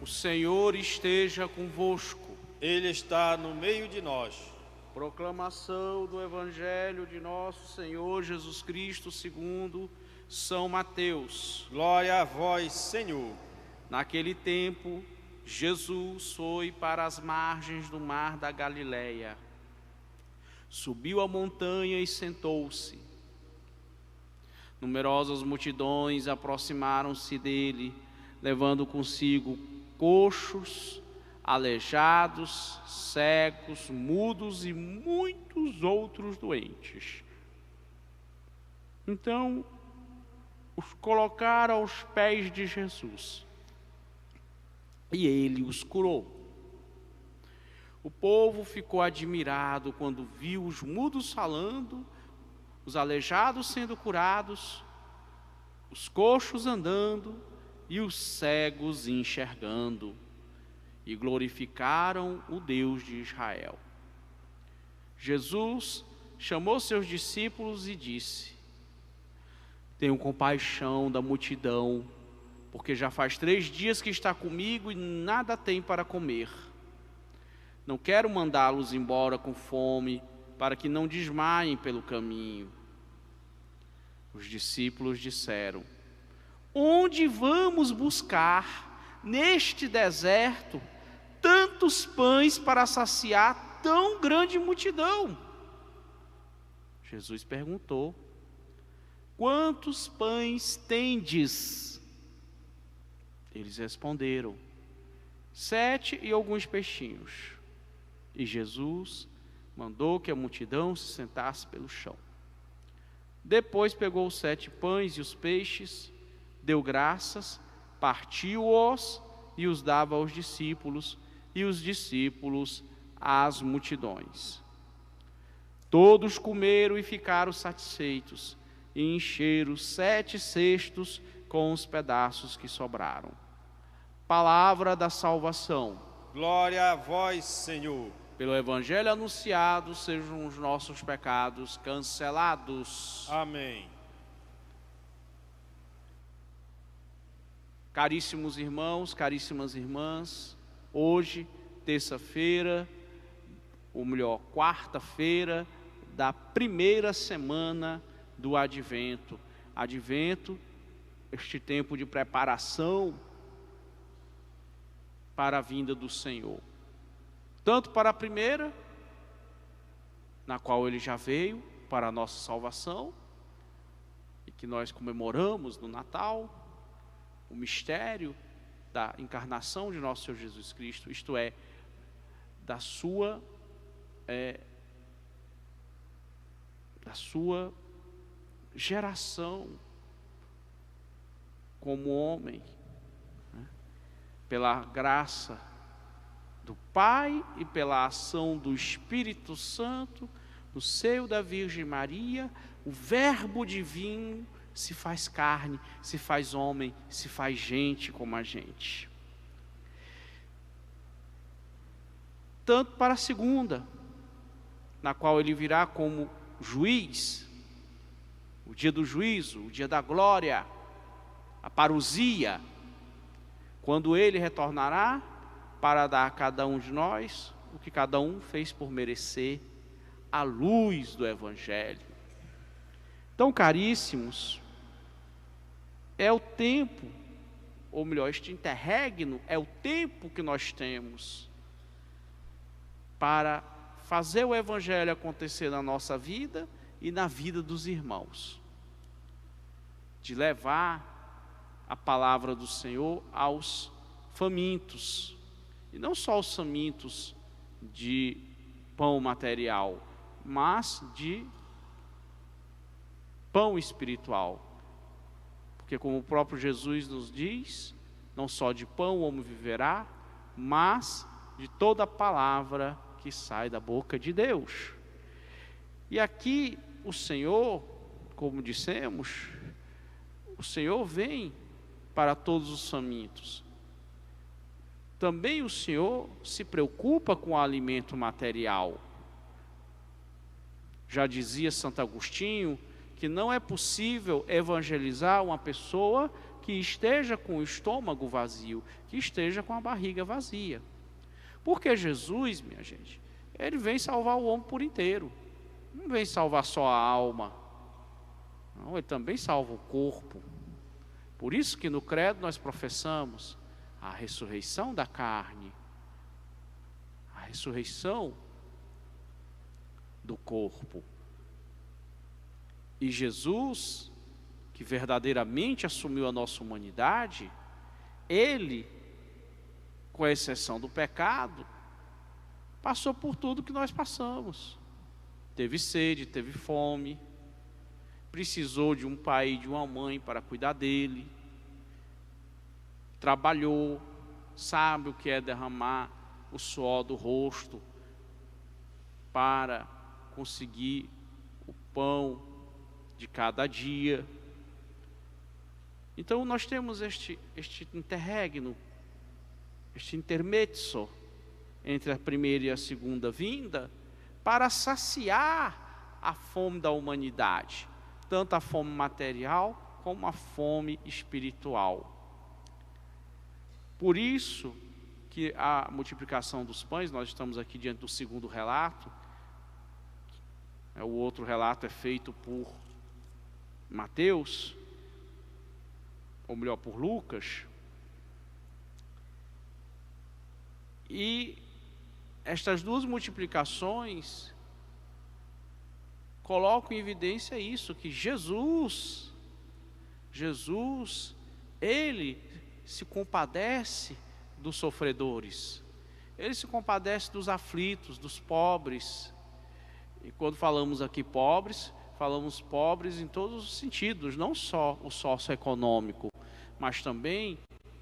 Senhor esteja convosco. Ele está no meio de nós. Proclamação do Evangelho de nosso Senhor Jesus Cristo segundo São Mateus. Glória a vós, Senhor. Naquele tempo, Jesus foi para as margens do mar da Galileia. Subiu a montanha e sentou-se. Numerosas multidões aproximaram-se dele, levando consigo coxos, aleijados, cegos, mudos e muitos outros doentes. Então, os colocaram aos pés de Jesus, e ele os curou. O povo ficou admirado quando viu os mudos falando, os aleijados sendo curados, os coxos andando e os cegos enxergando, e glorificaram o Deus de Israel. Jesus chamou seus discípulos e disse: tenham compaixão da multidão, porque já faz 3 dias que está comigo e nada tem para comer. Não quero mandá-los embora com fome, para que não desmaiem pelo caminho. Os discípulos disseram: onde vamos buscar neste deserto tantos pães para saciar tão grande multidão? Jesus perguntou: quantos pães tendes? Eles responderam: 7 e alguns peixinhos. E Jesus mandou que a multidão se sentasse pelo chão. Depois pegou os 7 pães e os peixes, deu graças, partiu-os e os dava aos discípulos, e os discípulos às multidões. Todos comeram e ficaram satisfeitos, e encheram 7 cestos com os pedaços que sobraram. Palavra da salvação. Glória a vós, Senhor. Pelo Evangelho anunciado, sejam os nossos pecados cancelados. Amém. Caríssimos irmãos, caríssimas irmãs, hoje, terça-feira, ou melhor, quarta-feira da primeira semana do Advento. Advento, este tempo de preparação para a vinda do Senhor. Tanto para a primeira, na qual ele já veio para a nossa salvação, e que nós comemoramos no Natal, o mistério da encarnação de nosso Senhor Jesus Cristo, isto é, da sua geração como homem, né? Pela graça do Pai e pela ação do Espírito Santo, no seio da Virgem Maria, o Verbo divino se faz carne, se faz homem, se faz gente como a gente. Tanto para a segunda, na qual ele virá como juiz, o dia do juízo, o dia da glória, a parousia, quando ele retornará para dar a cada um de nós o que cada um fez por merecer, à luz do Evangelho. Então, caríssimos, é o tempo, ou melhor, este interregno é o tempo que nós temos para fazer o Evangelho acontecer na nossa vida e na vida dos irmãos, de levar a palavra do Senhor aos famintos, e não só os famintos de pão material, mas de pão espiritual. Porque como o próprio Jesus nos diz, não só de pão o homem viverá, mas de toda a palavra que sai da boca de Deus. E aqui o Senhor, como dissemos, o Senhor vem para todos os famintos. Também o Senhor se preocupa com o alimento material. Já dizia Santo Agostinho que não é possível evangelizar uma pessoa que esteja com o estômago vazio, que esteja com a barriga vazia. Porque Jesus, minha gente, ele vem salvar o homem por inteiro. Não vem salvar só a alma. Não, ele também salva o corpo. Por isso que no credo nós professamos a ressurreição da carne, a ressurreição do corpo. E Jesus, que verdadeiramente assumiu a nossa humanidade, ele, com exceção do pecado, passou por tudo que nós passamos. Teve sede, teve fome, precisou de um pai e de uma mãe para cuidar dele, trabalhou, sabe o que é derramar o suor do rosto para conseguir o pão de cada dia. Então nós temos este interregno, este intermezzo entre a primeira e a segunda vinda, para saciar a fome da humanidade, tanto a fome material como a fome espiritual. Por isso que a multiplicação dos pães, nós estamos aqui diante do segundo relato, o outro relato é feito por Mateus, ou melhor, por Lucas, e estas duas multiplicações colocam em evidência isso, que Jesus, ele se compadece dos sofredores, ele se compadece dos aflitos, dos pobres. E quando falamos aqui pobres, falamos pobres em todos os sentidos, não só o socioeconômico, mas também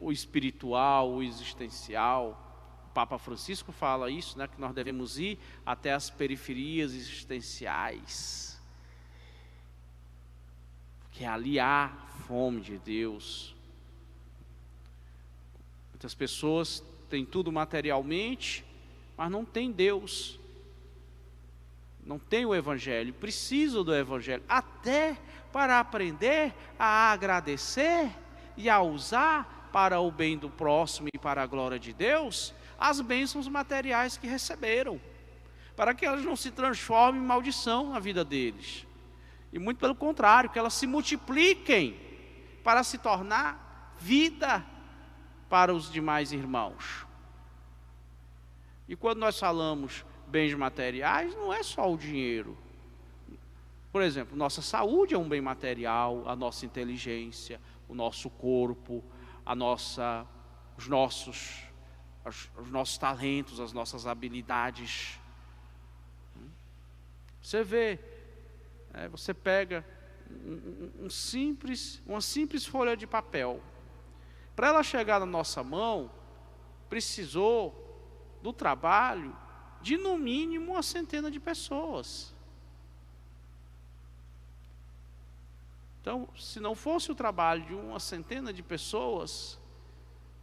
o espiritual, o existencial. O Papa Francisco fala isso, né, que nós devemos ir até as periferias existenciais, porque ali há fome de Deus. Muitas pessoas têm tudo materialmente, mas não têm Deus, não têm o Evangelho, precisam do Evangelho, até para aprender a agradecer e a usar para o bem do próximo e para a glória de Deus, as bênçãos materiais que receberam, para que elas não se transformem em maldição na vida deles, e muito pelo contrário, que elas se multipliquem para se tornar vida para os demais irmãos. E quando nós falamos bens materiais, não é só o dinheiro. Por exemplo, nossa saúde é um bem material, a nossa inteligência, o nosso corpo, os nossos talentos, as nossas habilidades. Você vê, você pega uma simples folha de papel. Para ela chegar na nossa mão, precisou do trabalho de no mínimo 100 de pessoas. Então, se não fosse o trabalho de 100 de pessoas,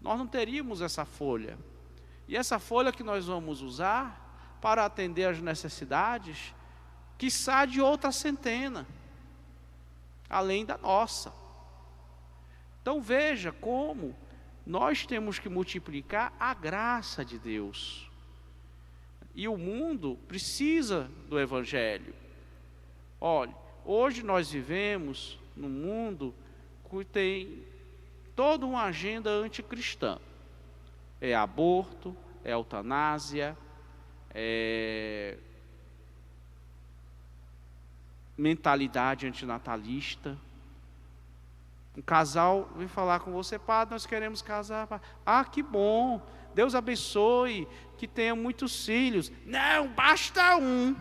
nós não teríamos essa folha. E essa folha que nós vamos usar para atender às necessidades, quiçá de outra 100, além da nossa. Então veja como nós temos que multiplicar a graça de Deus. E o mundo precisa do Evangelho. Olha, hoje nós vivemos num mundo que tem toda uma agenda anticristã. É aborto, é eutanásia, é mentalidade antinatalista. Um casal vem falar com você: padre, nós queremos casar. Ah, que bom, Deus abençoe, que tenha muitos filhos. Não, basta um.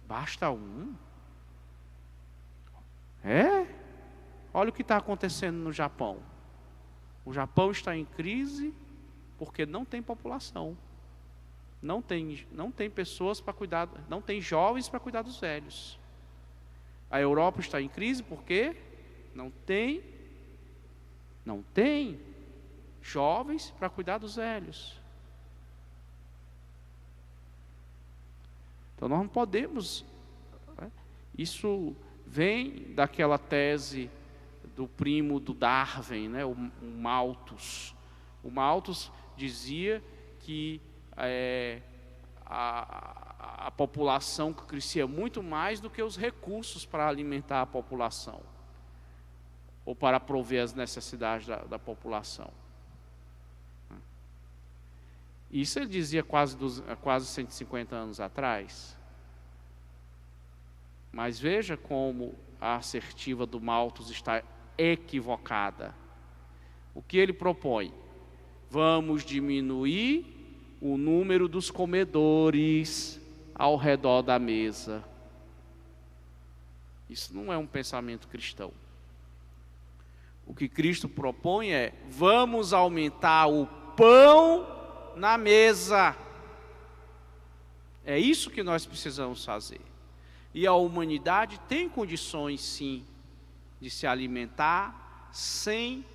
Basta um? Olha o que está acontecendo no Japão. O Japão está em crise porque não tem população. Não tem pessoas para cuidar, não tem jovens para cuidar dos velhos. A Europa está em crise porque não tem jovens para cuidar dos velhos. Então nós não podemos. Isso vem daquela tese do primo do Darwin, né, o Malthus. O Malthus dizia que a população crescia muito mais do que os recursos para alimentar a população, ou para prover as necessidades da população. Isso ele dizia quase 150 anos atrás. Mas veja como a assertiva do Malthus está equivocada. O que ele propõe? Vamos diminuir o número dos comedores ao redor da mesa. Isso não é um pensamento cristão. O que Cristo propõe é: vamos aumentar o pão na mesa. É isso que nós precisamos fazer. E a humanidade tem condições, sim, de se alimentar sem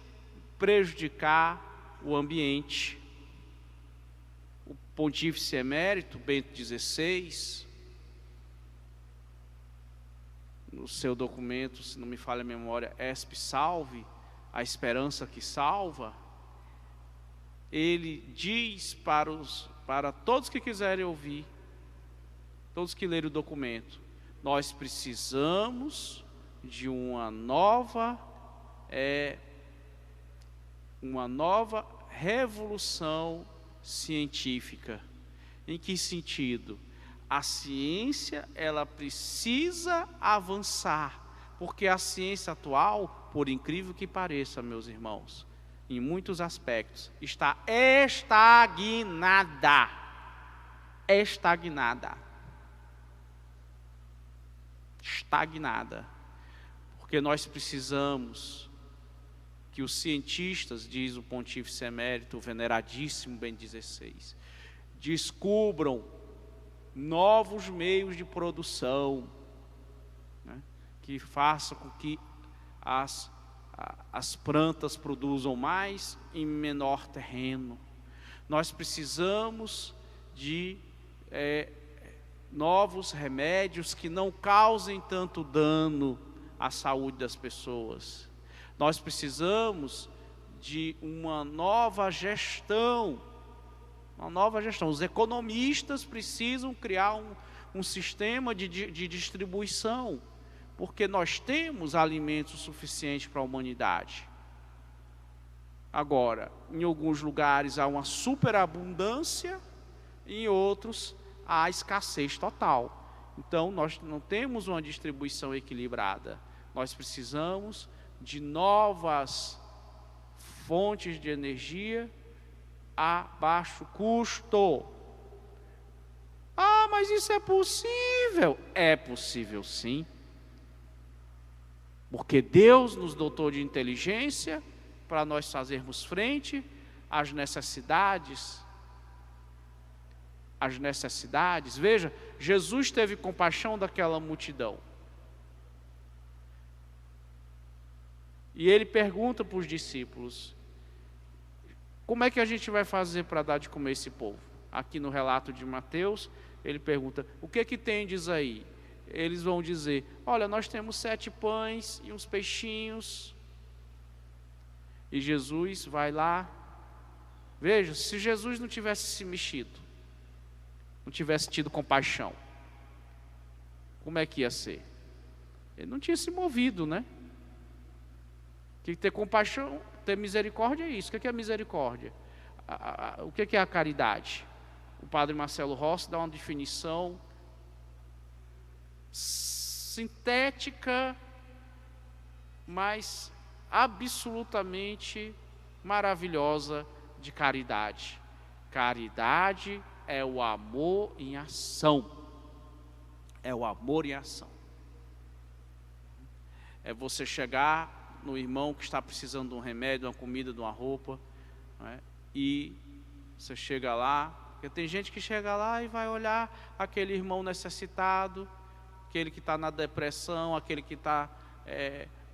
prejudicar o ambiente. O pontífice emérito, Bento XVI, no seu documento, se não me falha a memória, Espe Salve, a esperança que salva, ele diz para todos que quiserem ouvir, todos que lerem o documento: nós precisamos de uma nova revolução científica. Em que sentido? A ciência, ela precisa avançar, porque a ciência atual, por incrível que pareça, meus irmãos, em muitos aspectos, está estagnada. Porque nós precisamos que os cientistas, diz o pontífice emérito, o veneradíssimo Bento XVI, descubram novos meios de produção, né, que façam com que as plantas produzam mais em menor terreno. Nós precisamos de novos remédios que não causem tanto dano à saúde das pessoas. Nós precisamos de uma nova gestão. Os economistas precisam criar um sistema de distribuição, porque nós temos alimentos suficientes para a humanidade. Agora, em alguns lugares há uma superabundância, em outros há escassez total. Então, nós não temos uma distribuição equilibrada. Nós precisamos de novas fontes de energia a baixo custo. Ah, mas isso é possível? É possível, sim. Porque Deus nos dotou de inteligência para nós fazermos frente às necessidades. Veja, Jesus teve compaixão daquela multidão. E ele pergunta para os discípulos: como é que a gente vai fazer para dar de comer esse povo? Aqui no relato de Mateus, ele pergunta: o que tendes aí? Eles vão dizer: olha, nós temos 7 pães e uns peixinhos. E Jesus vai lá. Veja, se Jesus não tivesse se mexido, não tivesse tido compaixão, como é que ia ser? Ele não tinha se movido, né? Que ter compaixão, ter misericórdia é isso. O que é misericórdia? O que é a caridade? O padre Marcelo Rossi dá uma definição sintética, mas absolutamente maravilhosa de caridade. Caridade é o amor em ação. É o amor em ação. É você chegar no irmão que está precisando de um remédio, de uma comida, de uma roupa, né? E você chega lá, porque tem gente que chega lá e vai olhar aquele irmão necessitado, aquele que está na depressão, aquele que está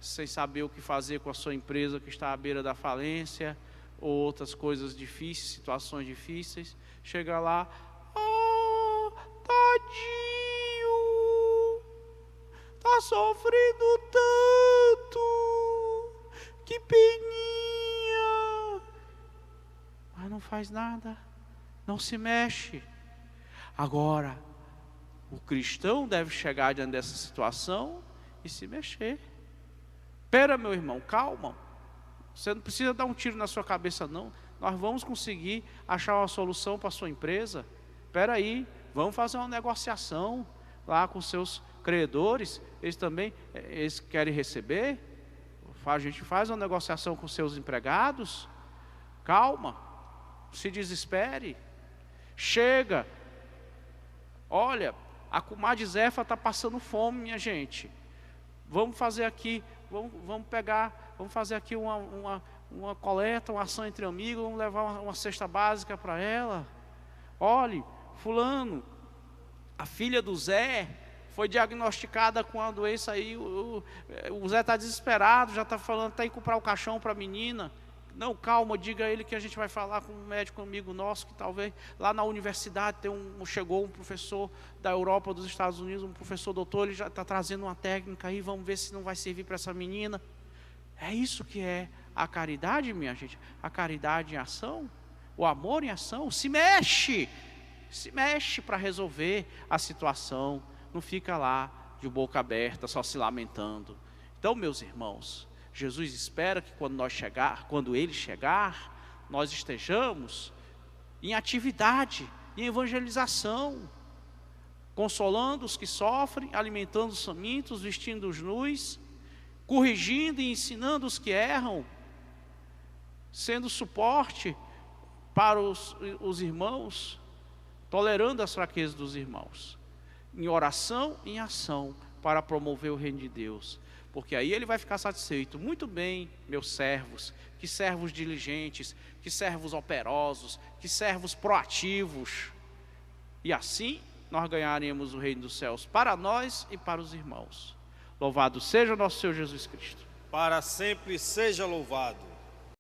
sem saber o que fazer com a sua empresa, que está à beira da falência, ou outras coisas difíceis, situações difíceis. Chega lá: ah, tadinho, está sofrendo tanto. que peninha. Mas não faz nada, não se mexe. Agora, o cristão deve chegar diante dessa situação e se mexer. Espera, meu irmão, calma. Você não precisa dar um tiro na sua cabeça, não. Nós vamos conseguir achar uma solução para a sua empresa. Espera aí, vamos fazer uma negociação lá com seus credores. Eles querem receber. A gente faz uma negociação com seus empregados. Calma, se desespere. Chega. Olha, a comadre Zefa está passando fome, minha gente. Vamos fazer aqui, vamos fazer aqui uma coleta, uma ação entre amigos, vamos levar uma cesta básica para ela. Olhe, fulano, a filha do Zé foi diagnosticada com uma doença aí, o Zé está desesperado, já está falando, tem que comprar o caixão para a menina. Não, calma, diga a ele que a gente vai falar com um médico amigo nosso, que talvez lá na universidade chegou um professor da Europa, dos Estados Unidos, um professor doutor, ele já está trazendo uma técnica aí, vamos ver se não vai servir para essa menina. É isso que é a caridade, minha gente. A caridade em ação, o amor em ação, se mexe para resolver a situação, não fica lá de boca aberta, só se lamentando. Então, meus irmãos, Jesus espera que quando Ele chegar, nós estejamos em atividade, em evangelização, consolando os que sofrem, alimentando os famintos, vestindo os nus, corrigindo e ensinando os que erram, sendo suporte para os irmãos, tolerando as fraquezas dos irmãos, em oração e em ação, para promover o reino de Deus. Porque aí Ele vai ficar satisfeito. Muito bem, meus servos, que servos diligentes, que servos operosos, que servos proativos. E assim nós ganharemos o reino dos céus para nós e para os irmãos. Louvado seja o nosso Senhor Jesus Cristo. Para sempre seja louvado.